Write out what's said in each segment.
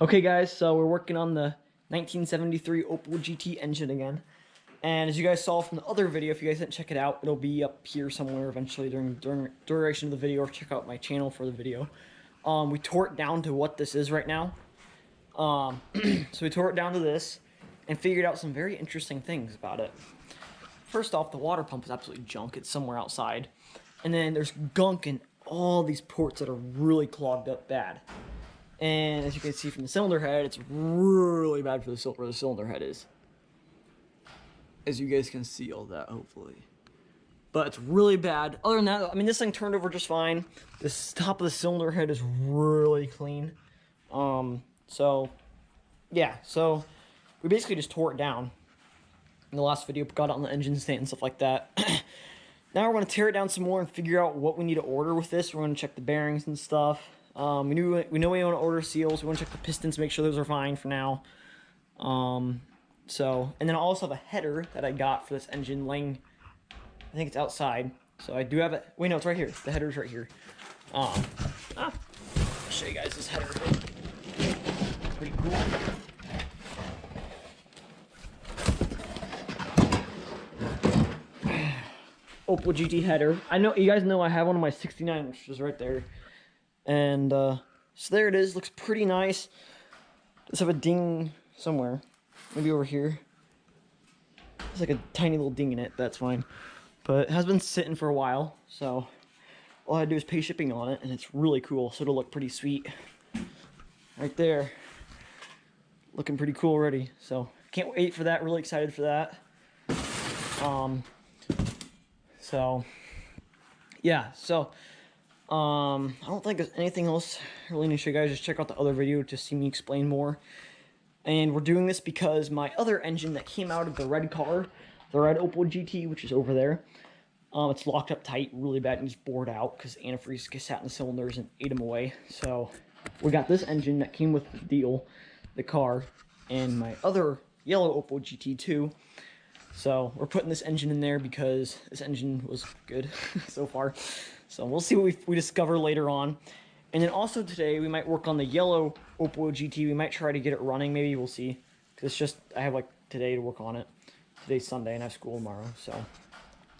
Okay guys, so we're working on the 1973 Opel GT engine again. And as you guys saw from the other video, if you guys didn't check it out, it'll be up here somewhere eventually during duration of the video, or check out my channel for the video. We tore it down to what this is right now. So we tore it down to this and figured out some very interesting things about it. First off, the water pump is absolutely junk. It's somewhere outside. And then there's gunk in all these ports that are really clogged up bad. And as you can see from the cylinder head, it's really bad for where the cylinder head is. As you guys can see all that, hopefully. But it's really bad. Other than that, I mean, this thing turned over just fine. This top of the cylinder head is really clean. So we basically just tore it down. In the last video, got it on the engine stand and stuff like that. Now we're going to tear it down some more and figure out what we need to order with this. We're going to check the bearings and stuff. We know we want to order seals. We want to check the pistons, make sure those are fine for now. And then I also have a header that I got for this engine laying, I think it's outside. So I do have it. Wait, no, it's right here. The header's right here. I'll show you guys this header. Pretty cool. Opel GT header. I know you guys know I have one of my 69, which is right there. And so there it is. Looks pretty nice. Does have a ding somewhere, maybe over here. There's like a tiny little ding in it. That's fine, but it has been sitting for a while, so all I had to do is pay shipping on it, and it's really cool. So it'll look pretty sweet right there. Looking pretty cool already. So can't wait for that. Really excited for that. I don't think there's anything else I really need to show you guys. Just check out the other video to see me explain more. And we're doing this because my other engine that came out of the red car, the red Opel GT, which is over there, it's locked up tight really bad and just bored out because antifreeze sat in the cylinders and ate them away. So we got this engine that came with the deal, the car, and my other yellow Opel GT2. So we're putting this engine in there because this engine was good so far. So we'll see what we discover later on. And then also today we might work on the yellow Opel GT. We might try to get it running. Maybe we'll see. Because it's just, I have like today to work on it. Today's Sunday and I have school tomorrow. So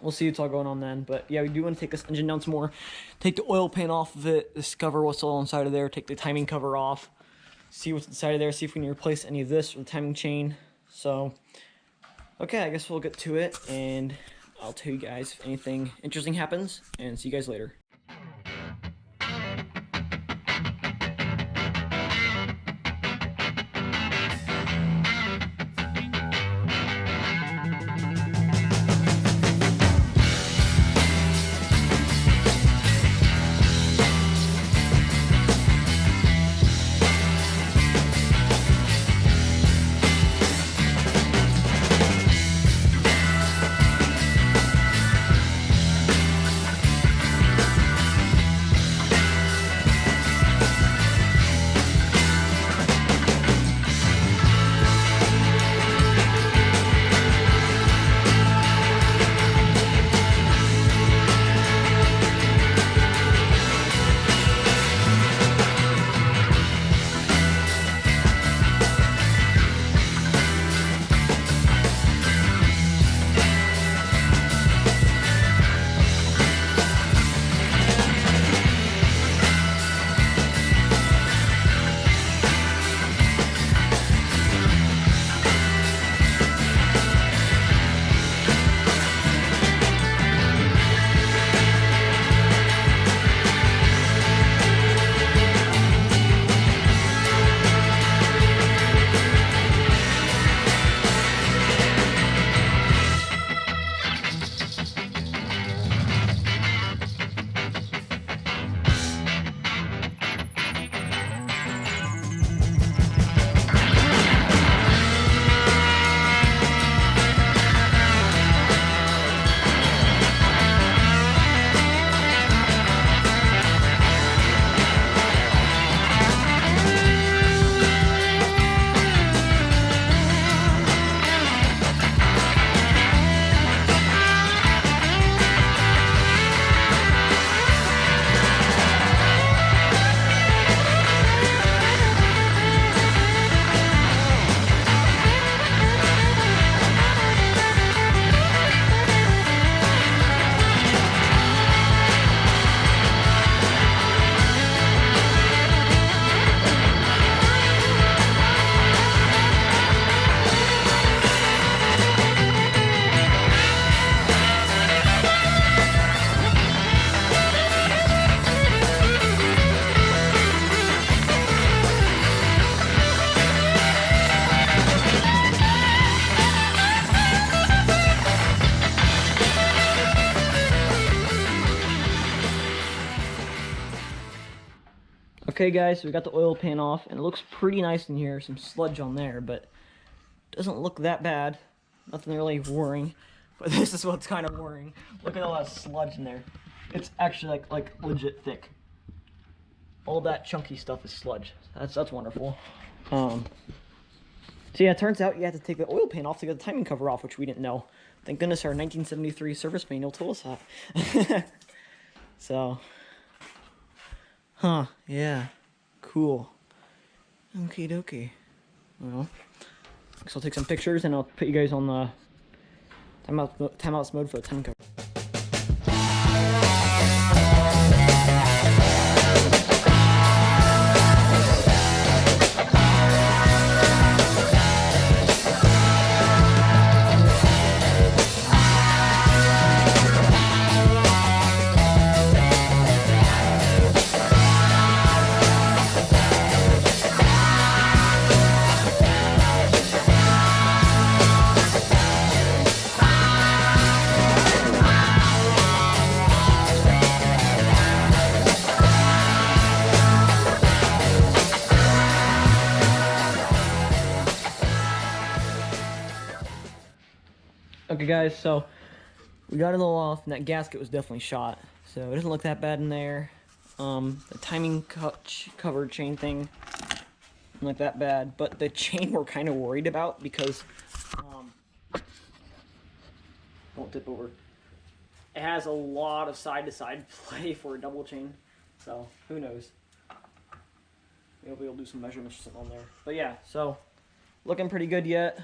we'll see what's all going on then. But yeah, we do want to take this engine down some more. Take the oil pan off of it. Discover what's all inside of there. Take the timing cover off. See what's inside of there. See if we can replace any of this or the timing chain. So okay, I guess we'll get to it, and I'll tell you guys if anything interesting happens, and see you guys later. Okay guys, so we got the oil pan off, and it looks pretty nice in here. Some sludge on there, but doesn't look that bad. Nothing really worrying. But this is what's kind of worrying. Look at all that sludge in there. It's actually like legit thick. All that chunky stuff is sludge. That's wonderful. So yeah, it turns out you have to take the oil pan off to get the timing cover off, which we didn't know. Thank goodness our 1973 service manual told us that. So, yeah, cool. Okie dokie. Well, so I'll take some pictures and I'll put you guys on the timeouts mode for the timing cover. Okay guys, so we got it all off, and that gasket was definitely shot, so it doesn't look that bad in there. The timing cover chain thing didn't look that bad, but the chain we're kind of worried about because won't tip over. It has a lot of side-to-side play for a double chain, so who knows. Maybe we'll do some measurements or something on there. But yeah, so looking pretty good yet.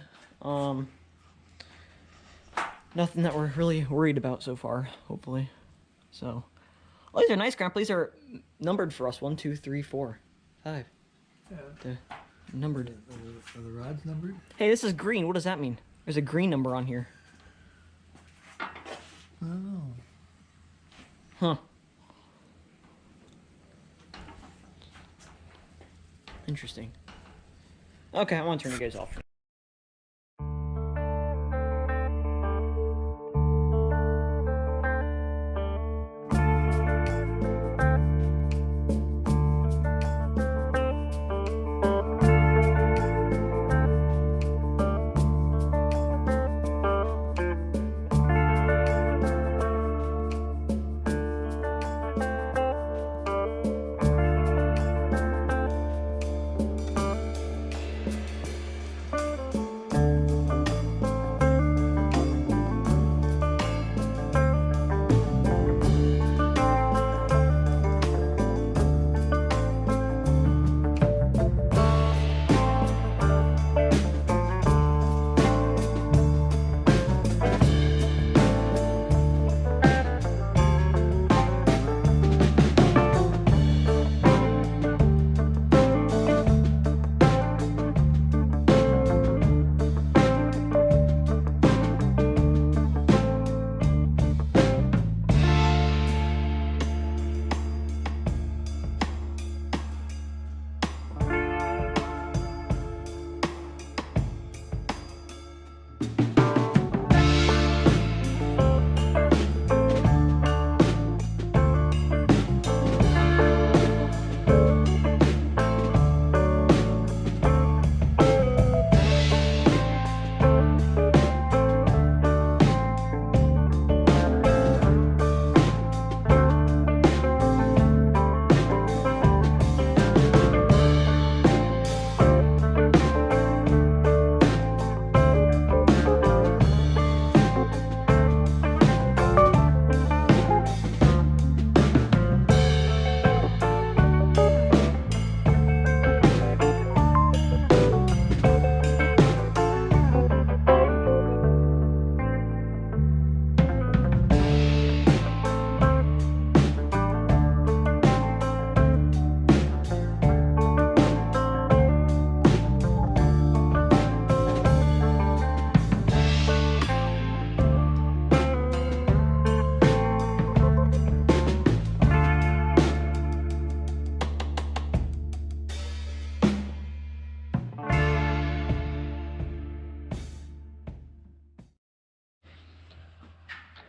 Nothing that we're really worried about so far, hopefully. So, oh, these are nice, Grandpa. These are numbered for us. 1, 2, 3, 4, 5. Yeah. They're numbered. Are the rods numbered? Hey, this is green. What does that mean? There's a green number on here. I don't know. Huh. Interesting. Okay, I want to turn you guys off.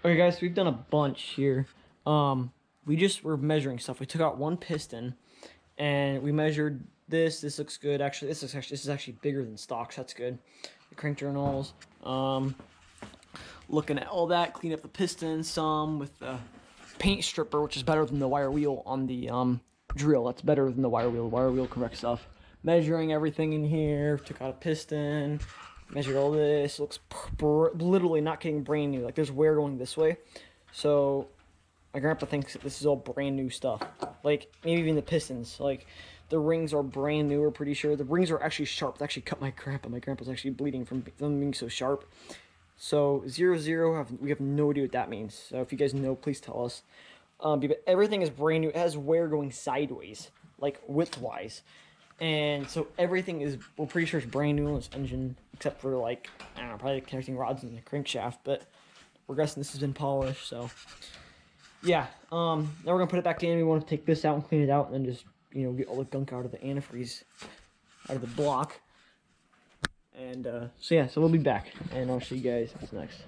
Okay guys, so we've done a bunch here. We just were measuring stuff. We took out one piston And we measured this. This looks good. Actually, this is actually bigger than stock. So that's good. The crank journals. Looking at all that, clean up the pistons some with the paint stripper, which is better than the wire wheel on the drill. That's better than the wire wheel. The wire wheel correct stuff. Measuring everything in here. Took out a piston. Measured all this. Looks literally not getting brand new. Like there's wear going this way. So my grandpa thinks that this is all brand new stuff. Like maybe even the pistons. Like the rings are brand new. We're pretty sure the rings are actually sharp. They actually cut my grandpa. My grandpa's actually bleeding from them being so sharp. So 00, we have no idea what that means. So if you guys know, please tell us. But everything is brand new. It has wear going sideways, like width-wise. And so everything is, we're pretty sure it's brand new on this engine, except for like, I don't know, probably the connecting rods and the crankshaft, but we're guessing this has been polished, so. Yeah, now we're gonna put it back in. We want to take this out and clean it out, and then just, you know, get all the gunk out of the antifreeze, out of the block. And, so yeah, so we'll be back, and I'll see you guys next.